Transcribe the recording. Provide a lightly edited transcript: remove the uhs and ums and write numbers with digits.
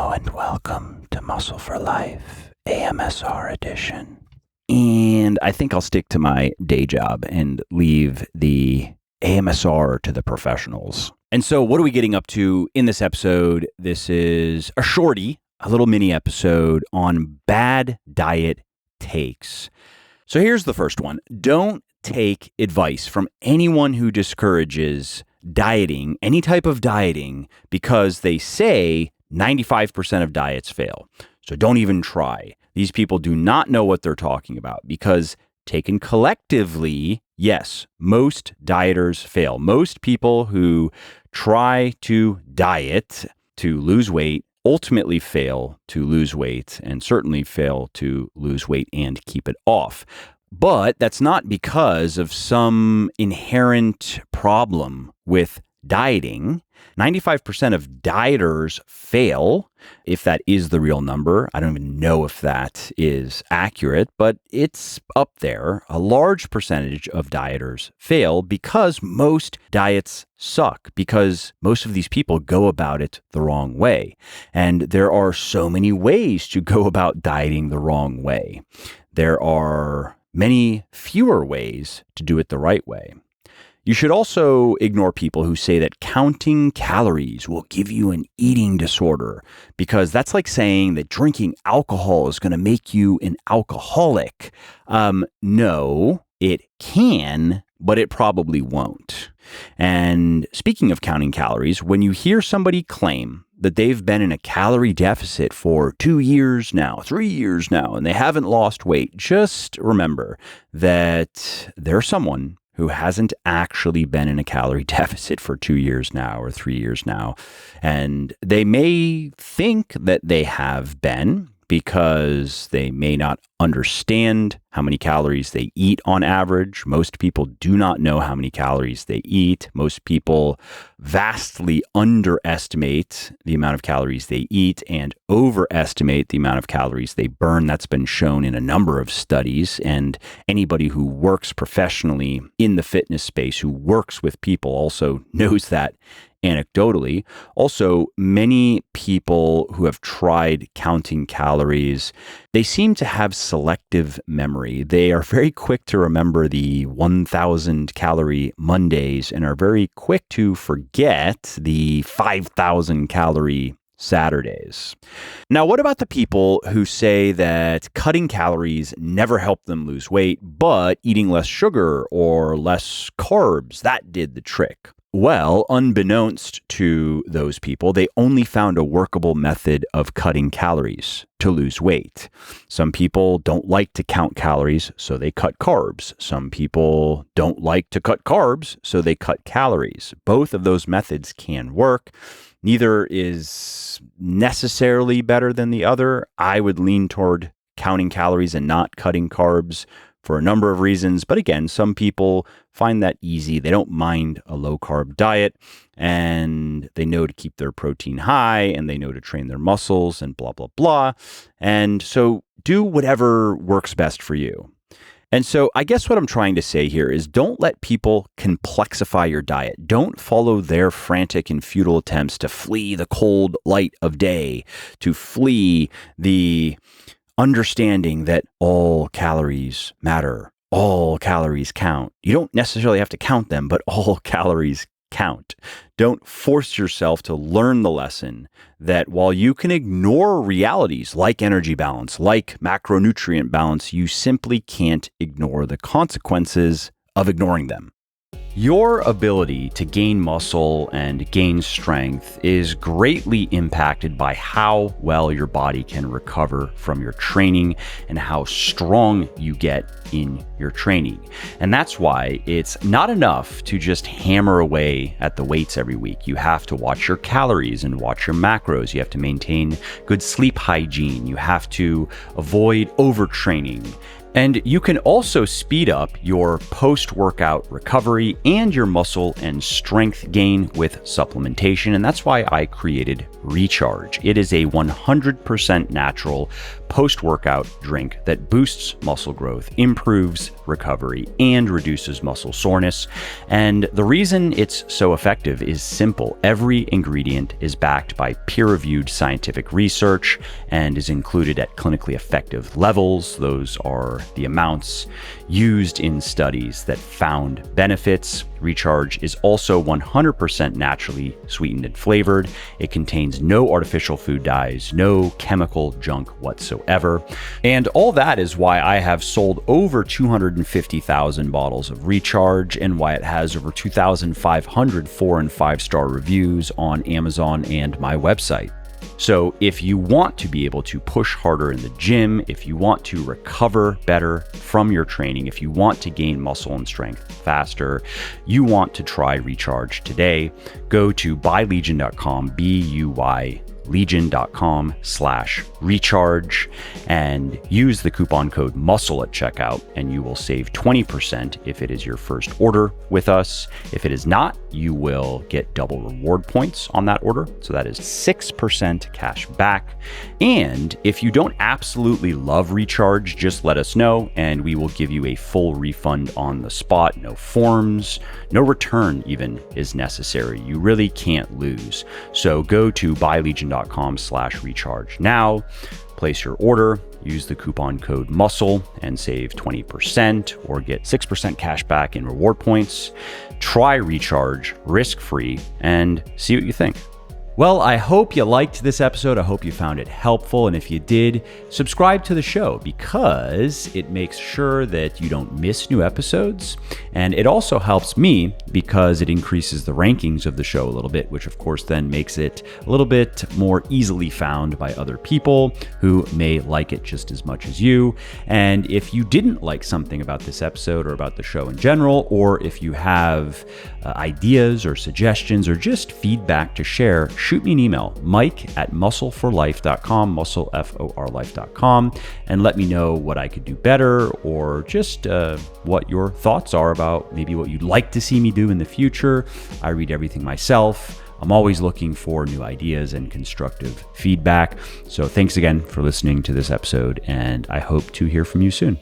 Hello and welcome to Muscle for Life, AMSR edition. And I think I'll stick to my day job and leave the AMSR to the professionals. And so what are we getting up to in this episode? This is a shorty, a little mini episode on bad diet takes. So here's the first one. Don't take advice from anyone who discourages dieting, any type of dieting, because they say 95% of diets fail. So don't even try. These people do not know what they're talking about because taken collectively, yes, most dieters fail. Most people who try to diet to lose weight ultimately fail to lose weight and certainly fail to lose weight and keep it off. But that's not because of some inherent problem with dieting. 95% of dieters fail, if that is the real number. I don't even know if that is accurate, but it's up there. A large percentage of dieters fail because most diets suck, because most of these people go about it the wrong way. And there are so many ways to go about dieting the wrong way. There are many fewer ways to do it the right way. You should also ignore people who say that counting calories will give you an eating disorder, because that's like saying that drinking alcohol is going to make you an alcoholic. No, it can, but it probably won't. And speaking of counting calories, when you hear somebody claim that they've been in a calorie deficit for 2 years now, 3 years now, and they haven't lost weight, just remember that they're someone who hasn't actually been in a calorie deficit for 2 years now or 3 years now. And they may think that they have been because they may not understand how many calories they eat on average. Most people do not know how many calories they eat. Most people vastly underestimate the amount of calories they eat and overestimate the amount of calories they burn. That's been shown in a number of studies. And anybody who works professionally in the fitness space, who works with people, also knows that anecdotally. Also, many people who have tried counting calories, they seem to have selective memory. They are very quick to remember the 1,000 calorie Mondays and are very quick to forget the 5,000 calorie Saturdays. Now, what about the people who say that cutting calories never helped them lose weight, but eating less sugar or less carbs, that did the trick? Well, unbeknownst to those people, they only found a workable method of cutting calories to lose weight. Some people don't like to count calories, so they cut carbs. Some people don't like to cut carbs, so they cut calories. Both of those methods can work. Neither is necessarily better than the other. I would lean toward counting calories and not cutting carbs for a number of reasons. But again, some people find that easy. They don't mind a low-carb diet, and they know to keep their protein high, and they know to train their muscles, and blah, blah, blah. And so do whatever works best for you. And so I guess what I'm trying to say here is don't let people complexify your diet. Don't follow their frantic and futile attempts to flee the cold light of day, to flee the understanding that all calories matter, all calories count. You don't necessarily have to count them, but all calories count. Don't force yourself to learn the lesson that while you can ignore realities like energy balance, like macronutrient balance, you simply can't ignore the consequences of ignoring them. Your ability to gain muscle and gain strength is greatly impacted by how well your body can recover from your training and how strong you get in your training. And that's why it's not enough to just hammer away at the weights every week. You have to watch your calories and watch your macros. You have to maintain good sleep hygiene. You have to avoid overtraining. And you can also speed up your post-workout recovery and your muscle and strength gain with supplementation. And that's why I created Recharge. It is a 100% natural post-workout drink that boosts muscle growth, improves recovery, and reduces muscle soreness. And the reason it's so effective is simple. Every ingredient is backed by peer-reviewed scientific research and is included at clinically effective levels. Those are the amounts used in studies that found benefits. Recharge is also 100% naturally sweetened and flavored. It contains no artificial food dyes, no chemical junk whatsoever. And all that is why I have sold over 250,000 bottles of Recharge and why it has over 2,500 4- and 5-star reviews on Amazon and my website. So if you want to be able to push harder in the gym, if you want to recover better from your training, if you want to gain muscle and strength faster, you want to try Recharge today, go to buylegion.com, BUY legion.com/recharge and use the coupon code MUSCLE at checkout and you will save 20% if it is your first order with us. If it is not, you will get double reward points on that order. So that is 6% cash back. And if you don't absolutely love Recharge, just let us know and we will give you a full refund on the spot. No forms, no return even is necessary. You really can't lose. So go to buylegion.com/recharge now, place your order, use the coupon code MUSCLE and save 20% or get 6% cash back in reward points. Try Recharge risk-free and see what you think. Well, I hope you liked this episode. I hope you found it helpful. And if you did, subscribe to the show because it makes sure that you don't miss new episodes. And it also helps me because it increases the rankings of the show a little bit, which of course then makes it a little bit more easily found by other people who may like it just as much as you. And if you didn't like something about this episode or about the show in general, or if you have ideas or suggestions or just feedback to share, shoot me an email, mike@muscleforlife.com, muscleforlife.com, and let me know what I could do better or just what your thoughts are about maybe what you'd like to see me do in the future. I read everything myself. I'm always looking for new ideas and constructive feedback. So thanks again for listening to this episode, and I hope to hear from you soon.